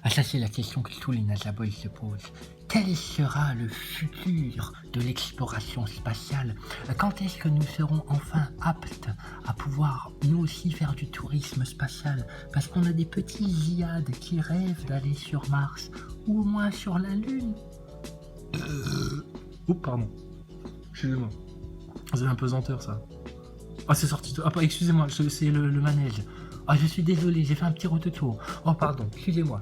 Ah, ça, c'est la question que tous les NASA-boys se posent. Quel sera le futur de l'exploration spatiale? Quand est-ce que nous serons enfin aptes à pouvoir, nous aussi, faire du tourisme spatial? Parce qu'on a des petits ziades qui rêvent d'aller sur Mars, ou au moins sur la Lune. Oh, pardon. Excusez-moi. C'est un pesanteur, ça. Ah, c'est sorti. Ah, excusez-moi, c'est le manège. Ah, je suis désolé, j'ai fait un petit rototour. Oh, pardon, excusez-moi.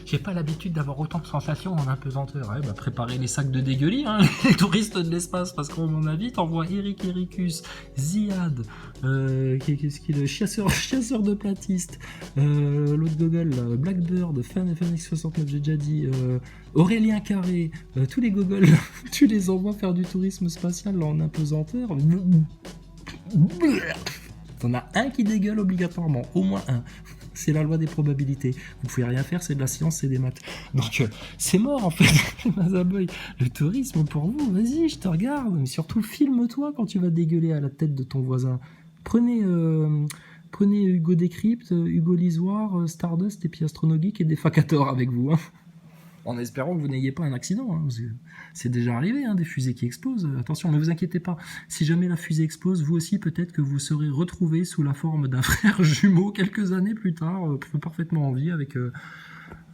J'ai pas l'habitude d'avoir autant de sensations en apesanteur. Ouais, bah, préparez les sacs de dégueulis, hein, les touristes de l'espace, parce qu'à mon avis, t'envoies Eric Ericus, Ziad, qu'est-ce qu'il est, chasseur de platistes, l'autre gogol, là, Blackbird, Fenix69, j'ai déjà dit, Aurélien Carré, tous les gogols, tu les envoies faire du tourisme spatial là, en apesanteur. T'en as un qui dégueule obligatoirement, au moins un. C'est la loi des probabilités. Vous pouvez rien faire, c'est de la science, c'est des maths. Donc c'est mort en fait, Mazaboy. Le tourisme pour vous, vas-y, je te regarde. Mais surtout, filme-toi quand tu vas dégueuler à la tête de ton voisin. Prenez Hugo Décrypte, Hugo Lisoire, Stardust et puis Astronogeek et Défacator avec vous. Hein. En espérant que vous n'ayez pas un accident. Hein, parce que c'est déjà arrivé, hein, des fusées qui explosent. Attention, mais vous inquiétez pas. Si jamais la fusée explose, vous aussi, peut-être que vous serez retrouvé sous la forme d'un frère jumeau quelques années plus tard, parfaitement en vie, avec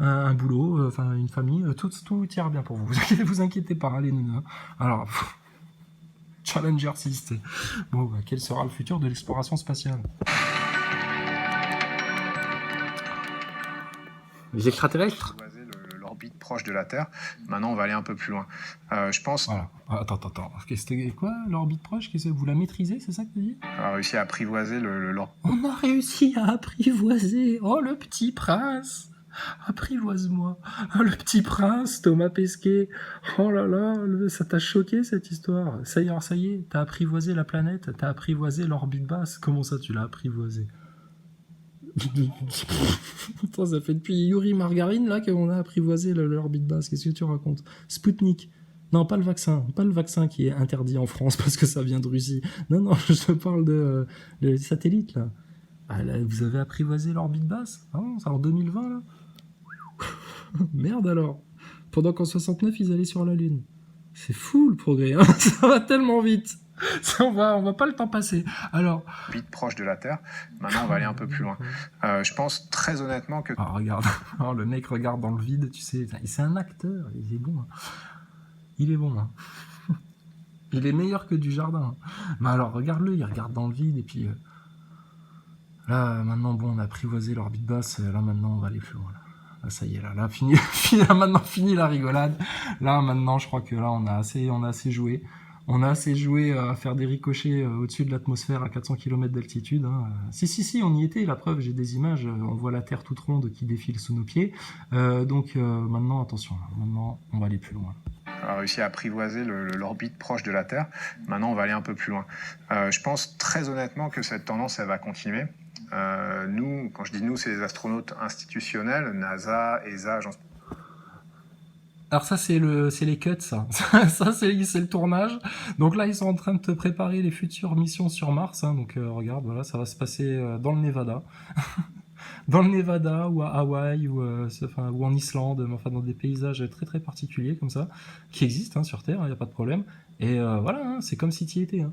un boulot, enfin une famille. Tout ira bien pour vous. Vous inquiétez pas, allez, Nuna. Alors, Challenger 6. Bon, bah, quel sera le futur de l'exploration spatiale? Les extraterrestres? L'orbite proche de la Terre. Maintenant, on va aller un peu plus loin. Je pense... Voilà. Attends. C'était quoi, l'orbite proche? Vous la maîtrisez, c'est ça que tu dis? On a réussi à apprivoiser On a réussi à apprivoiser. Oh, le petit prince. Apprivoise-moi. Oh, le petit prince, Thomas Pesquet. Oh là là, ça t'a choqué cette histoire. Ça y est, t'as apprivoisé la planète, t'as apprivoisé l'orbite basse. Comment ça, tu l'as apprivoisé? Attends, ça fait depuis Yuri Margarine là qu'on a apprivoisé l'orbite basse. Qu'est-ce que tu racontes? Spoutnik. Non, pas le vaccin qui est interdit en France parce que ça vient de Russie. Non, je te parle de satellite là. Ah, là. Vous avez apprivoisé l'orbite basse? Ah non, c'est en 2020 là. Merde alors. Pendant qu'en 69 ils allaient sur la Lune. C'est fou le progrès, hein. Ça va tellement vite. On va pas le temps passer. Alors, orbite proche de la Terre. Maintenant, on va aller un peu plus loin. Je pense très honnêtement que... Ah, regarde. Oh, le mec regarde dans le vide, tu sais. C'est un acteur, il est bon. Hein. Il est bon. Hein. Il est meilleur que du jardin. Mais alors, regarde-le, il regarde dans le vide et puis... Là, maintenant, bon, on a apprivoisé l'orbite basse. Là, maintenant, on va aller plus loin. Là, ça y est, là maintenant, fini la rigolade. Là, maintenant, je crois que là, on a assez joué. On a assez joué à faire des ricochets au-dessus de l'atmosphère à 400 km d'altitude. Hein. Si, on y était, la preuve, j'ai des images, on voit la Terre toute ronde qui défile sous nos pieds. Donc maintenant, attention, maintenant, on va aller plus loin. On a réussi à apprivoiser l'orbite proche de la Terre. Maintenant, on va aller un peu plus loin. Je pense très honnêtement que cette tendance, elle va continuer. Nous, quand je dis nous, c'est les astronautes institutionnels, NASA, ESA, agence... Alors ça, c'est les cuts, ça. Ça, c'est le tournage. Donc là, ils sont en train de te préparer les futures missions sur Mars. Hein. Donc regarde, voilà, ça va se passer dans le Nevada. Dans le Nevada ou à Hawaï ou en Islande, enfin dans des paysages très très particuliers comme ça, qui existent hein, sur Terre, il n'y a pas de problème. Et voilà, hein, c'est comme si tu y étais. Hein.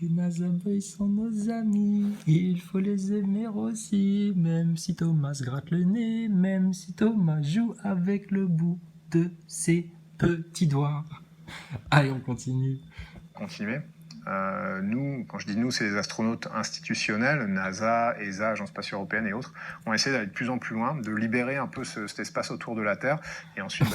Les NASA-boys sont nos amis, il faut les aimer aussi, même si Thomas se gratte le nez, même si Thomas joue avec le bout de ses petits doigts. Allez, on continue. Continuer. Nous, quand je dis nous, c'est les astronautes institutionnels, NASA, ESA, Agence spatiale européenne et autres. On essaie d'aller de plus en plus loin, de libérer un peu cet espace autour de la Terre, et ensuite...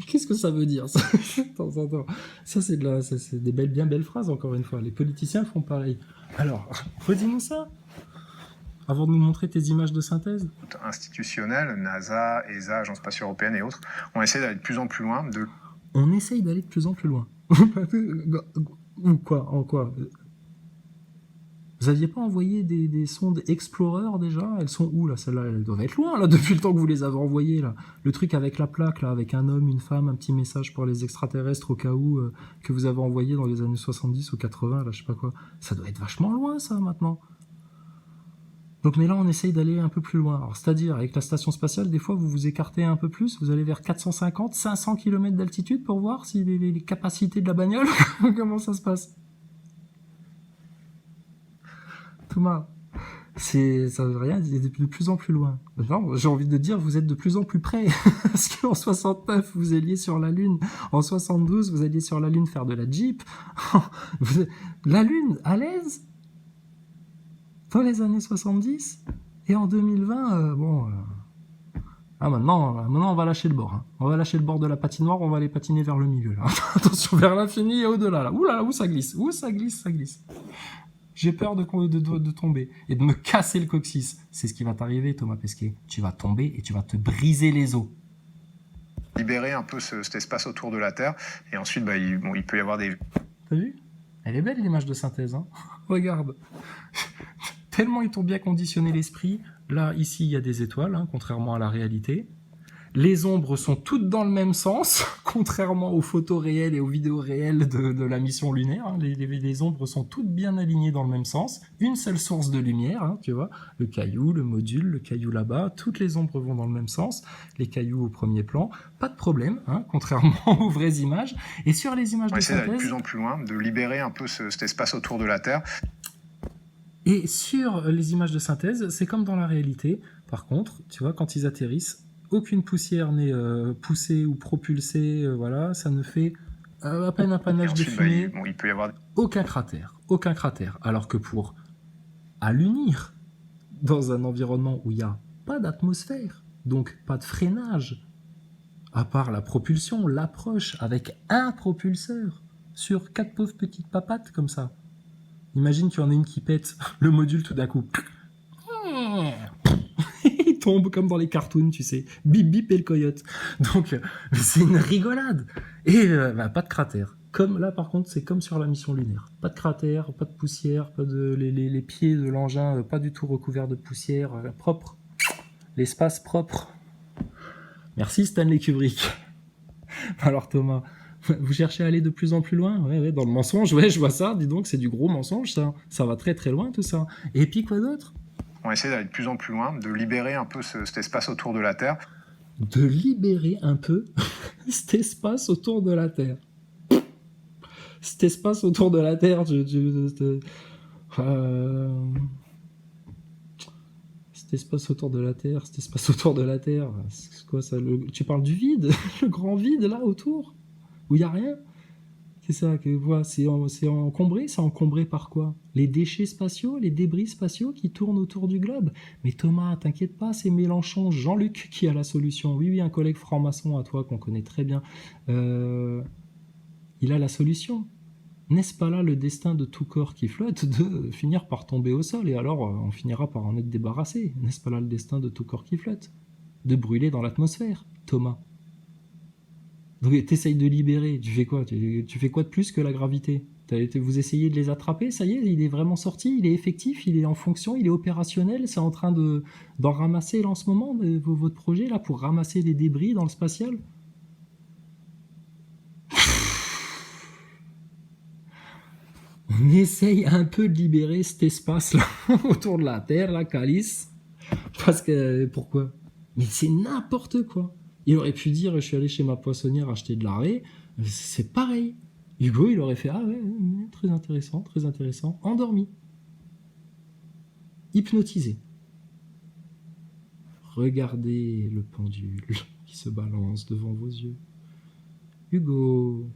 Qu'est-ce que ça veut dire ça? Attends. Ça, c'est des bien belles phrases, encore une fois. Les politiciens font pareil. Alors, redis-nous ça avant de nous montrer tes images de synthèse. Institutionnels, NASA, ESA, Agence spatiale européenne et autres. On essaie d'aller de plus en plus loin, On essaye d'aller de plus en plus loin. Ou quoi? En quoi? Vous aviez pas envoyé des sondes Explorer déjà? Elles sont où là? Celles-là, elles doivent être loin là depuis le temps que vous les avez envoyées là. Le truc avec la plaque là, avec un homme, une femme, un petit message pour les extraterrestres au cas où que vous avez envoyé dans les années 70 ou 80 là, je sais pas quoi. Ça doit être vachement loin ça maintenant. Donc, mais là, on essaye d'aller un peu plus loin. Alors, c'est-à-dire, avec la station spatiale, des fois, vous vous écartez un peu plus, vous allez vers 450, 500 km d'altitude pour voir si les capacités de la bagnole, comment ça se passe. Thomas, ça veut rien dire, de plus en plus loin. Non, j'ai envie de dire, vous êtes de plus en plus près. Parce qu'en 69, vous alliez sur la Lune. En 72, vous alliez sur la Lune faire de la Jeep. La Lune, à l'aise dans les années 70 et en 2020, maintenant, on va lâcher le bord. Hein. On va lâcher le bord de la patinoire, on va aller patiner vers le milieu. Là. Attention, vers l'infini et au-delà. Là. Ouh là là, où ça glisse. J'ai peur de tomber et de me casser le coccyx. C'est ce qui va t'arriver, Thomas Pesquet. Tu vas tomber et tu vas te briser les os. Libérer un peu cet espace autour de la Terre. Et ensuite, il peut y avoir des... T'as vu ? Elle est belle, l'image de synthèse. Hein. Regarde. Tellement ils t'ont bien conditionné l'esprit. Là, ici, il y a des étoiles, hein, contrairement à la réalité. Les ombres sont toutes dans le même sens, contrairement aux photos réelles et aux vidéos réelles de la mission lunaire. Hein. Les ombres sont toutes bien alignées dans le même sens. Une seule source de lumière, hein, tu vois. Le caillou, le module, le caillou là-bas. Toutes les ombres vont dans le même sens. Les cailloux au premier plan. Pas de problème, hein, contrairement aux vraies images. Et sur les images de synthèse... On essaie d'aller de plus en plus loin, de libérer un peu cet espace autour de la Terre. Et sur les images de synthèse, c'est comme dans la réalité. Par contre, tu vois, quand ils atterrissent, aucune poussière n'est poussée ou propulsée, voilà, ça ne fait à peine un panache de fumée. Il peut y avoir... Aucun cratère. Alors que pour allunir dans un environnement où il n'y a pas d'atmosphère, donc pas de freinage, à part la propulsion, l'approche avec un propulseur sur 4 pauvres petites papates comme ça. Imagine qu'il y en a une qui pète le module tout d'un coup. Il tombe comme dans les cartoons, tu sais. Bip bip et le coyote. Donc, c'est une rigolade. Et pas de cratère. Comme là, par contre, c'est comme sur la mission lunaire. Pas de cratère, pas de poussière, pas de les pieds de l'engin, pas du tout recouverts de poussière, propre. L'espace propre. Merci Stanley Kubrick. Alors Thomas, vous cherchez à aller de plus en plus loin, ouais, dans le mensonge, ouais, je vois ça, dis donc, c'est du gros mensonge, ça va très très loin tout ça. Et puis quoi d'autre ? On essaie d'aller de plus en plus loin, de libérer un peu cet espace autour de la Terre. De libérer un peu cet espace autour de la Terre. Cet espace autour de la Terre, cet espace autour de la Terre, c'est quoi ça ? Tu parles du vide, le grand vide là autour ? Où il n'y a rien. C'est ça que voilà, c'est encombré par quoi ? Les déchets spatiaux, les débris spatiaux qui tournent autour du globe. Mais Thomas, t'inquiète pas, c'est Mélenchon, Jean-Luc qui a la solution. Oui, un collègue franc-maçon à toi qu'on connaît très bien. Il a la solution. N'est-ce pas là le destin de tout corps qui flotte de finir par tomber au sol ? Et alors, on finira par en être débarrassé. N'est-ce pas là le destin de tout corps qui flotte ? De brûler dans l'atmosphère, Thomas. Donc t'essayes de libérer, tu fais quoi ? Tu fais quoi de plus que la gravité ? Vous essayez de les attraper, ça y est, il est vraiment sorti, il est effectif, il est en fonction, il est opérationnel, c'est en train d'en ramasser là en ce moment, votre projet là, pour ramasser les débris dans le spatial ? On essaye un peu de libérer cet espace là, autour de la Terre, la calice, parce que, pourquoi ? Mais c'est n'importe quoi. Il aurait pu dire, je suis allé chez ma poissonnière acheter de la raie, c'est pareil. Hugo, il aurait fait, ah ouais, très intéressant, endormi. Hypnotisé. Regardez le pendule qui se balance devant vos yeux. Hugo,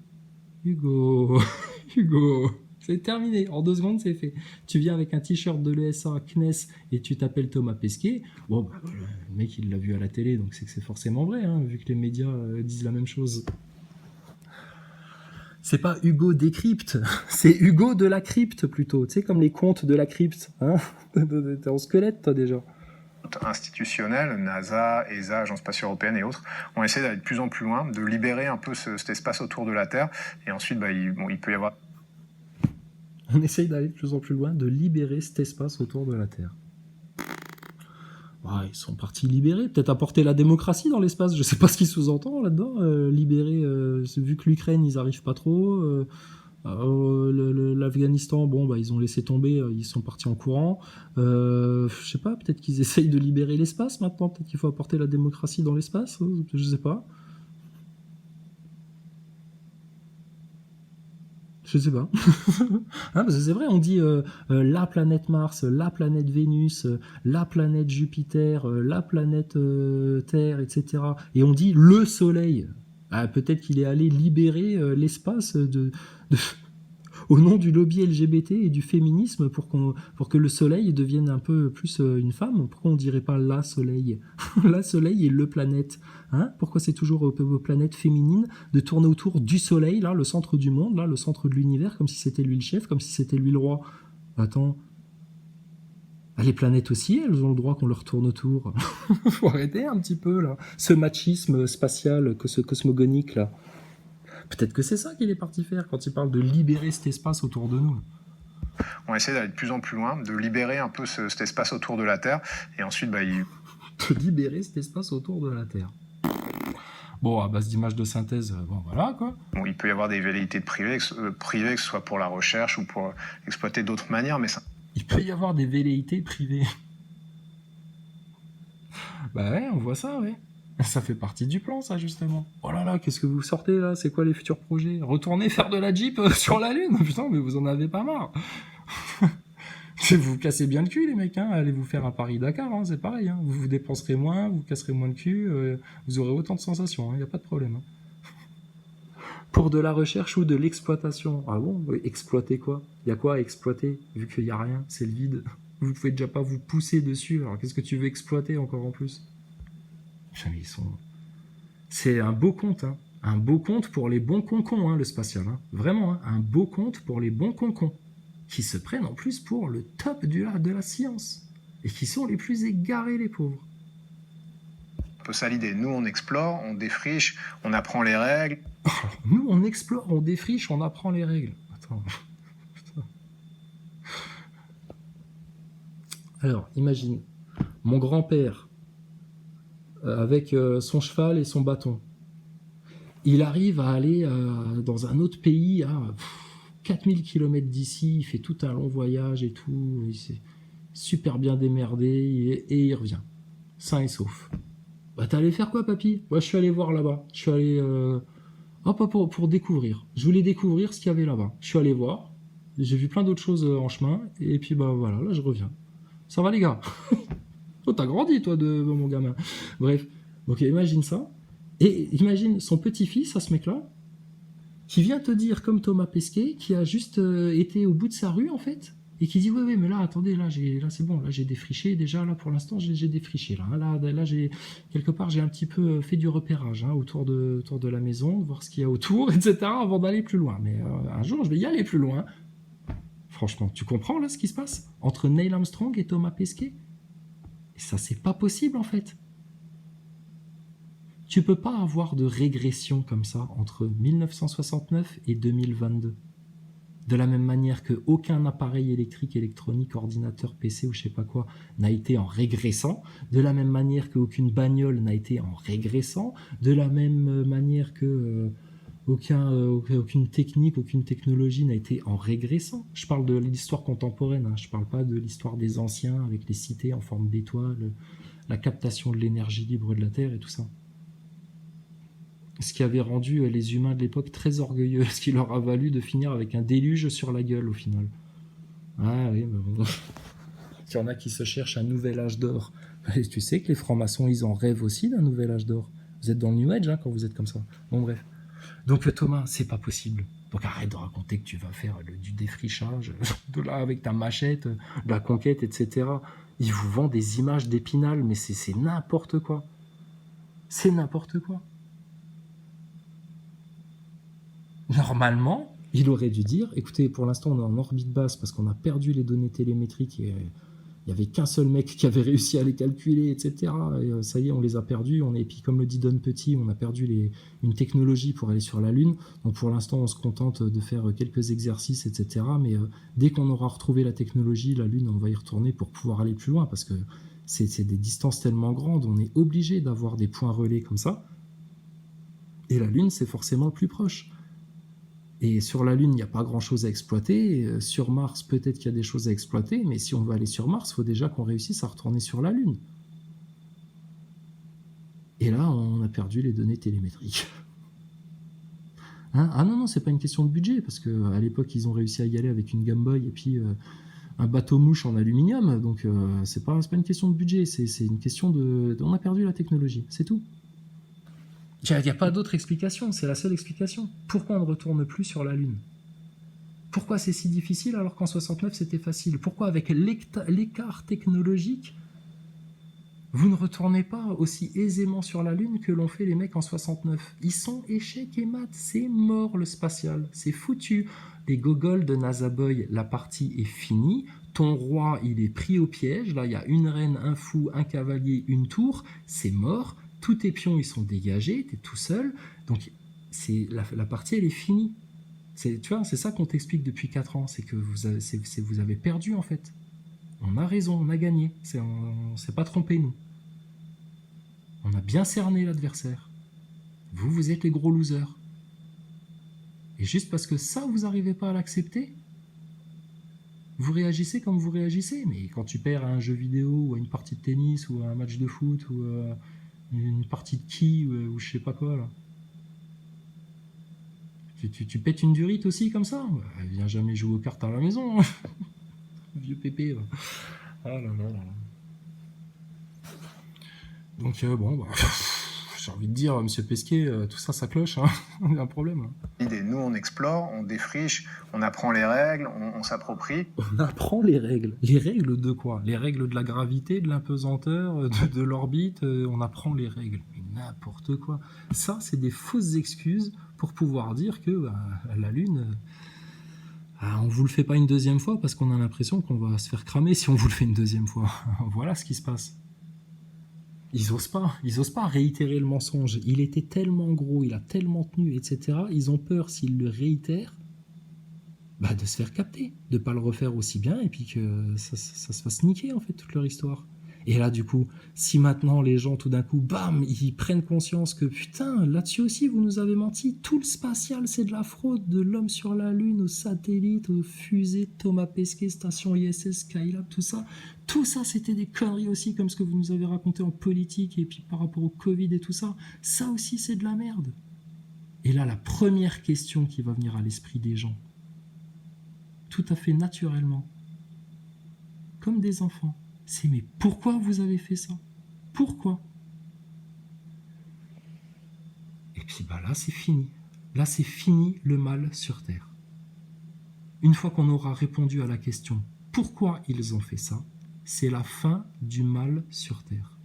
c'est terminé, en 2 secondes c'est fait. Tu viens avec un t-shirt de l'ESA, CNES, et tu t'appelles Thomas Pesquet. Bon, le mec il l'a vu à la télé, donc c'est que c'est forcément vrai, hein, vu que les médias disent la même chose. C'est pas Hugo Décrypte, c'est Hugo de la crypte plutôt. Tu sais, comme les contes de la crypte. Hein. T'es en squelette toi déjà. Institutionnels, NASA, ESA, Agence spatiale européenne et autres, on essaie d'aller de plus en plus loin, de libérer un peu cet espace autour de la Terre. Et ensuite, il peut y avoir... On essaye d'aller de plus en plus loin, de libérer cet espace autour de la Terre. Ils sont partis libérer, peut-être apporter la démocratie dans l'espace, je sais pas ce qu'ils sous-entendent là-dedans, libérer, vu que l'Ukraine, ils arrivent pas trop, L'Afghanistan, bon, bah, ils ont laissé tomber, ils sont partis en courant. Je sais pas, peut-être qu'ils essayent de libérer l'espace maintenant, peut-être qu'il faut apporter la démocratie dans l'espace, je sais pas. Je sais pas. Hein, parce que c'est vrai, on dit la planète Mars, la planète Vénus, la planète Jupiter, la planète Terre, etc. Et on dit le Soleil. Ah, peut-être qu'il est allé libérer l'espace de, au nom du lobby LGBT et du féminisme pour que le soleil devienne un peu plus une femme. Pourquoi on dirait pas la soleil? La soleil et le planète. Hein, pourquoi c'est toujours aux planètes féminines de tourner autour du soleil, là, le centre du monde, là, le centre de l'univers, comme si c'était lui le chef, comme si c'était lui le roi? Attends. Ah, les planètes aussi, elles ont le droit qu'on leur tourne autour. Faut arrêter un petit peu, là. Ce machisme spatial, ce cosmogonique, là. Peut-être que c'est ça qu'il est parti faire quand il parle de libérer cet espace autour de nous. On essaie d'aller de plus en plus loin, de libérer un peu cet espace autour de la Terre, et ensuite, de libérer cet espace autour de la Terre. Bon, à base d'images de synthèse, bon voilà quoi. Bon, il peut y avoir des velléités de privées, que ce soit pour la recherche ou pour exploiter d'autres manières, mais ça... Il peut y avoir des velléités privées. Bah ouais, on voit ça, ouais. Ça fait partie du plan, ça, justement. Oh là là, qu'est-ce que vous sortez, là? C'est quoi les futurs projets? Retourner faire de la Jeep sur la Lune? Putain, mais vous en avez pas marre. Vous vous cassez bien le cul, les mecs, hein. Allez vous faire un Paris-Dakar, hein, c'est pareil. Hein. Vous vous dépenserez moins, vous casserez moins le cul, vous aurez autant de sensations, il n'y a pas de problème. Hein. Pour de la recherche ou de l'exploitation. Ah bon? Exploiter quoi? Il y a quoi à exploiter? Vu qu'il n'y a rien, c'est le vide. Vous pouvez déjà pas vous pousser dessus, alors qu'est-ce que tu veux exploiter encore en plus? Putain, ils sont... C'est un beau compte, hein. Un beau compte pour les bons concons, hein, le spatial. Hein. Vraiment, hein. Un beau compte pour les bons concons. Qui se prennent en plus pour le top de la science. Et qui sont les plus égarés, les pauvres. Un peu ça l'idée. Nous, on explore, on défriche, on apprend les règles. Nous, on explore, on défriche, on apprend les règles. Attends. Alors, imagine, mon grand-père, avec son cheval et son bâton, il arrive à aller dans un autre pays à 4000 km d'ici, il fait tout un long voyage et tout, il s'est super bien démerdé et il revient, sain et sauf. Bah t'es allé faire quoi, papy? Ouais, je suis allé voir là-bas, je suis allé... pour découvrir. Je voulais découvrir ce qu'il y avait là-bas. Je suis allé voir, j'ai vu plein d'autres choses en chemin, et puis bah voilà, là je reviens. Ça va les gars? Oh, t'as grandi toi de mon gamin. Bref, donc imagine ça. Et imagine son petit-fils, à ce mec-là, qui vient te dire, comme Thomas Pesquet, qui a juste été au bout de sa rue, en fait, et qui dit, ouais, mais là, attendez, là c'est bon, là, j'ai défriché, déjà, là, pour l'instant, j'ai défriché, là, quelque part, j'ai un petit peu fait du repérage, hein, autour de la maison, de voir ce qu'il y a autour, etc., avant d'aller plus loin. Mais un jour, je vais y aller plus loin. Franchement, tu comprends, là, ce qui se passe entre Neil Armstrong et Thomas Pesquet? Et ça, c'est pas possible, en fait. Tu peux pas avoir de régression comme ça entre 1969 et 2022. De la même manière que aucun appareil électrique, électronique, ordinateur, PC ou je sais pas quoi n'a été en régressant, de la même manière qu'aucune bagnole n'a été en régressant, de la même manière que aucune technique, aucune technologie n'a été en régressant. Je parle de l'histoire contemporaine, hein. Je parle pas de l'histoire des anciens avec les cités en forme d'étoiles, la captation de l'énergie libre de la Terre et tout ça. Ce qui avait rendu les humains de l'époque très orgueilleux, ce qui leur a valu de finir avec un déluge sur la gueule au final. Ah oui, mais bon. Il y en a qui se cherchent un nouvel âge d'or. Et tu sais que les francs-maçons, ils en rêvent aussi d'un nouvel âge d'or. Vous êtes dans le New Age hein, quand vous êtes comme ça. Bon bref. Donc Thomas, c'est pas possible. Donc arrête de raconter que tu vas faire du défrichage, de là avec ta machette, de la conquête, etc. Ils vous vendent des images d'Épinal, mais c'est n'importe quoi. C'est n'importe quoi. Normalement, il aurait dû dire, écoutez, pour l'instant, on est en orbite basse parce qu'on a perdu les données télémétriques et il n'y avait qu'un seul mec qui avait réussi à les calculer, etc. Et, ça y est, on les a perdus. Et puis, comme le dit Don Petit, on a perdu une technologie pour aller sur la Lune. Donc, pour l'instant, on se contente de faire quelques exercices, etc. Mais dès qu'on aura retrouvé la technologie, la Lune, on va y retourner pour pouvoir aller plus loin parce que c'est des distances tellement grandes. On est obligé d'avoir des points relais comme ça. Et la Lune, c'est forcément le plus proche. Et sur la Lune, il n'y a pas grand-chose à exploiter. Sur Mars, peut-être qu'il y a des choses à exploiter, mais si on veut aller sur Mars, il faut déjà qu'on réussisse à retourner sur la Lune. Et là, on a perdu les données télémétriques. Hein, ah non, c'est pas une question de budget, parce qu'à l'époque, ils ont réussi à y aller avec une Game Boy et puis un bateau-mouche en aluminium, donc c'est pas une question de budget, c'est une question de... On a perdu la technologie, c'est tout. Il n'y a pas d'autre explication, c'est la seule explication. Pourquoi on ne retourne plus sur la Lune? Pourquoi c'est si difficile alors qu'en 69 c'était facile? Pourquoi avec l'écart technologique, vous ne retournez pas aussi aisément sur la Lune que l'ont fait les mecs en 69? Ils sont échecs et maths, c'est mort le spatial, c'est foutu. Les gogoles de NASA Boy, la partie est finie. Ton roi, il est pris au piège. Là, il y a une reine, un fou, un cavalier, une tour. C'est mort. Tous tes pions, ils sont dégagés. T'es tout seul. Donc, la partie, elle est finie. Tu vois, c'est ça qu'on t'explique depuis 4 ans. C'est que vous avez perdu, en fait. On a raison, on a gagné. On s'est pas trompé, nous. On a bien cerné l'adversaire. Vous êtes les gros losers. Et juste parce que ça, vous n'arrivez pas à l'accepter, vous réagissez comme vous réagissez. Mais quand tu perds à un jeu vidéo, ou à une partie de tennis, ou à un match de foot, ou à une partie de qui, ou je sais pas quoi, là. Tu pètes une durite aussi comme ça? Elle vient jamais jouer aux cartes à la maison. Hein. Vieux pépé. Là. Ah là là là. Donc bon, j'ai envie de dire, monsieur Pesquet, tout ça, ça cloche, hein. Il y a un problème. Nous, on explore, on défriche, on apprend les règles, on s'approprie. On apprend les règles. Les règles de quoi? Les règles de la gravité, de l'impesanteur, de l'orbite, on apprend les règles. Mais n'importe quoi. Ça, c'est des fausses excuses pour pouvoir dire que la Lune... on vous le fait pas une deuxième fois parce qu'on a l'impression qu'on va se faire cramer si on vous le fait une deuxième fois. Voilà ce qui se passe. Ils osent pas réitérer le mensonge. Il était tellement gros, il a tellement tenu, etc. Ils ont peur, s'ils le réitèrent, de se faire capter, de pas le refaire aussi bien, et puis que ça se fasse niquer, en fait, toute leur histoire. Et là, du coup, si maintenant les gens, tout d'un coup, bam, ils prennent conscience que, putain, là-dessus aussi, vous nous avez menti, tout le spatial, c'est de la fraude, de l'homme sur la Lune, aux satellites, aux fusées, Thomas Pesquet, station ISS, Skylab, tout ça, c'était des conneries aussi, comme ce que vous nous avez raconté en politique, et puis par rapport au Covid et tout ça. Ça aussi, c'est de la merde. Et là, la première question qui va venir à l'esprit des gens, tout à fait naturellement, comme des enfants, c'est mais pourquoi vous avez fait ça? Pourquoi? Et puis là c'est fini. Là c'est fini le mal sur Terre. Une fois qu'on aura répondu à la question pourquoi ils ont fait ça, c'est la fin du mal sur Terre.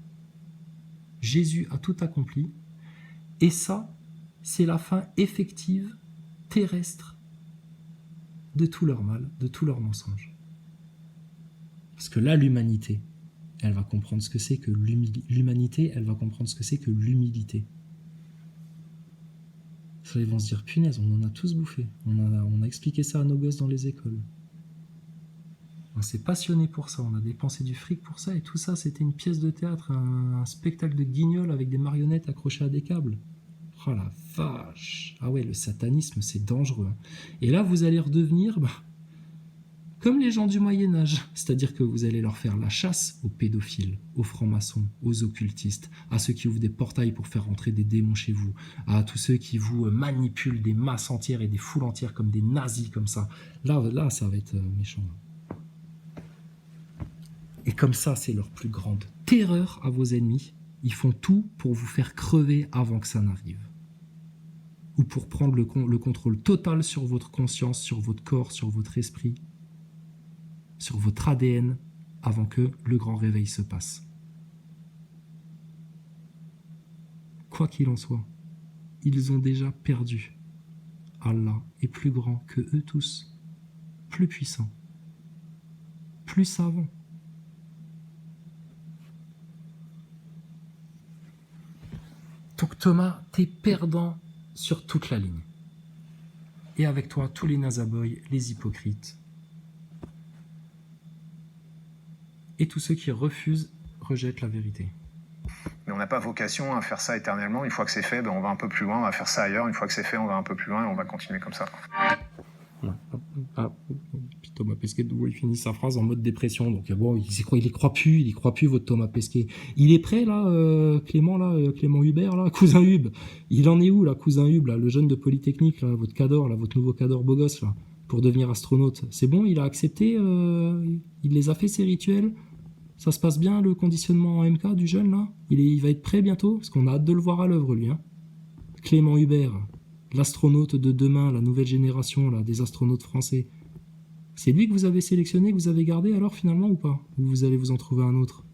Jésus a tout accompli et ça c'est la fin effective terrestre de tout leur mal, de tout leur mensonge. Parce que là, l'humanité, elle va comprendre ce que c'est que l'humanité, elle va comprendre ce que c'est que l'humilité. Ça, ils vont se dire, punaise, on en a tous bouffé. On a expliqué ça à nos gosses dans les écoles. On s'est passionné pour ça, on a dépensé du fric pour ça, et tout ça, c'était une pièce de théâtre, un spectacle de guignol avec des marionnettes accrochées à des câbles. Oh la vache! Ah ouais, le satanisme, c'est dangereux. Et là, vous allez redevenir... comme les gens du Moyen-Âge, c'est-à-dire que vous allez leur faire la chasse aux pédophiles, aux francs-maçons, aux occultistes, à ceux qui ouvrent des portails pour faire rentrer des démons chez vous, à tous ceux qui vous manipulent des masses entières et des foules entières comme des nazis, comme ça. Là, ça va être méchant. Et comme ça, c'est leur plus grande terreur à vos ennemis. Ils font tout pour vous faire crever avant que ça n'arrive. Ou pour prendre le contrôle total sur votre conscience, sur votre corps, sur votre esprit, sur votre ADN, avant que le grand réveil se passe. Quoi qu'il en soit, ils ont déjà perdu. Allah est plus grand que eux tous, plus puissant, plus savant. Donc Thomas, t'es perdant sur toute la ligne. Et avec toi, tous les nasaboys, les hypocrites, et tous ceux qui refusent, rejettent la vérité. Mais on n'a pas vocation à faire ça éternellement. Une fois que c'est fait, on va un peu plus loin, on va faire ça ailleurs. Une fois que c'est fait, on va un peu plus loin et on va continuer comme ça. Puis Thomas Pesquet, il finit sa phrase en mode dépression. Donc bon, il y croit plus votre Thomas Pesquet. Il est prêt là, Clément Hubert là, cousin Hub. Il en est où là, cousin Hub là, le jeune de Polytechnique là, votre cador là, votre nouveau cador beau gosse là, pour devenir astronaute. C'est bon, il a accepté, il les a fait ces rituels. Ça se passe bien le conditionnement en MK du jeune là. Il va être prêt bientôt, parce qu'on a hâte de le voir à l'œuvre lui. Hein. Clément Hubert. L'astronaute de demain, la nouvelle génération là, des astronautes français. C'est lui que vous avez sélectionné, que vous avez gardé alors finalement ou pas? Ou vous allez vous en trouver un autre?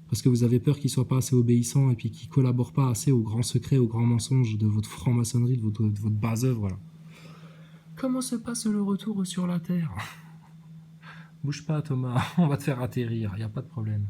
Parce que vous avez peur qu'il soit pas assez obéissant et puis qu'il collabore pas assez aux grands secrets, aux grands mensonges de votre franc-maçonnerie, de votre base œuvre là. Comment se passe le retour sur la Terre? Bouge pas Thomas, on va te faire atterrir, y a pas de problème.